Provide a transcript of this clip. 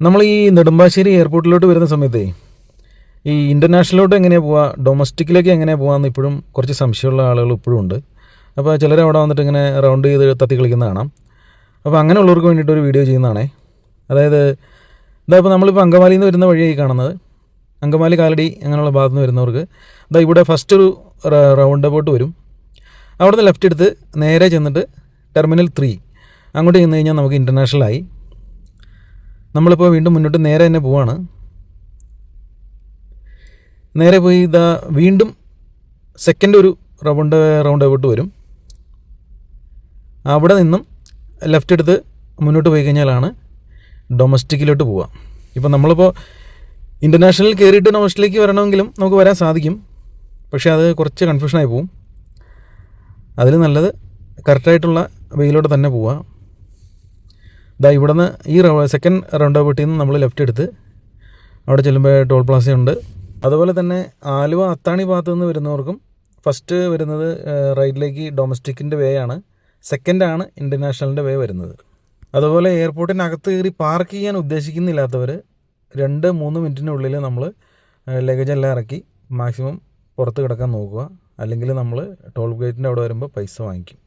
നമ്മൾ ഈ നെടുമ്പാശ്ശേരി എയർപോർട്ടിലോട്ട് വരുന്ന സമയത്തേ ഈ ഇൻ്റർനാഷണലിലോട്ട് എങ്ങനെയാണ് പോവുക, ഡൊമസ്റ്റിക്കിലേക്ക് എങ്ങനെയാണ് പോകാമെന്ന് ഇപ്പോഴും കുറച്ച് സംശയമുള്ള ആളുകൾ ഇപ്പോഴും ഉണ്ട്. അപ്പോൾ ചിലർ അവിടെ വന്നിട്ട് ഇങ്ങനെ റൗണ്ട് ചെയ്ത് തത്തി കളിക്കുന്ന കാണാം. അപ്പോൾ അങ്ങനെയുള്ളവർക്ക് വേണ്ടിയിട്ടൊരു വീഡിയോ ചെയ്യുന്നതാണേ. അതായത് ഇപ്പോൾ നമ്മളിപ്പോൾ അങ്കമാലിയിൽ നിന്ന് വരുന്ന വഴിയായി കാണുന്നത്. അങ്കമാലി കാലടി അങ്ങനെയുള്ള ഭാഗത്ത് നിന്ന് വരുന്നവർക്ക് ഇവിടെ ഫസ്റ്റ് ഒരു റൗണ്ട് അബൌട്ട് വരും. അവിടെ നിന്ന് ലെഫ്റ്റ് എടുത്ത് നേരെ ചെന്നിട്ട് ടെർമിനൽ 3 അങ്ങോട്ട് ചെന്ന് കഴിഞ്ഞാൽ നമുക്ക് ഇൻ്റർനാഷണലായി. നമ്മളിപ്പോൾ വീണ്ടും മുന്നോട്ട് നേരെ തന്നെ പോവാണ്. നേരെ പോയി വീണ്ടും സെക്കൻഡ് ഒരു റൗണ്ട് അബൌട്ട് വരും. അവിടെ നിന്നും ലെഫ്റ്റ് എടുത്ത് മുന്നോട്ട് പോയി കഴിഞ്ഞാലാണ് ഡൊമസ്റ്റിക്കിലോട്ട് പോവുക. ഇപ്പം നമ്മളിപ്പോൾ ഇൻ്റർനാഷണൽ കയറിയിട്ട് ഡൊമസ്റ്റിക്കിലേക്ക് വരണമെങ്കിലും നമുക്ക് വരാൻ സാധിക്കും. പക്ഷേ അത് കുറച്ച് കൺഫ്യൂഷനായി പോവും. അതിൽ നല്ലത് കറക്റ്റായിട്ടുള്ള വെയിലോട്ട് തന്നെ പോവുക. ഇവിടെ നിന്ന് ഈ സെക്കൻഡ് റൗണ്ട് അബൌട്ടിൽ നിന്ന് നമ്മൾ ലെഫ്റ്റ് എടുത്ത് അവിടെ ചെല്ലുമ്പോൾ ടോൾ പ്ലാസയുണ്ട്. അതുപോലെ തന്നെ ആലുവ അത്താണി ഭാഗത്തു നിന്ന് വരുന്നവർക്കും ഫസ്റ്റ് വരുന്നത് റൈറ്റിലേക്ക് ഡൊമസ്റ്റിക്കിൻ്റെ വേ ആണ്, സെക്കൻഡാണ് ഇൻ്റർനാഷണലിൻ്റെ വേ വരുന്നത്. അതുപോലെ എയർപോർട്ടിനകത്ത് കയറി പാർക്ക് ചെയ്യാൻ ഉദ്ദേശിക്കുന്നില്ലാത്തവർ 2-3 മിനിറ്റിനുള്ളിൽ നമ്മൾ ലഗേജ് എല്ലാം ഇറക്കി മാക്സിമം പുറത്ത് കിടക്കാൻ നോക്കുക. അല്ലെങ്കിൽ നമ്മൾ ടോൾ ഗേറ്റിൻ്റെ അവിടെ വരുമ്പോൾ പൈസ വാങ്ങിക്കും.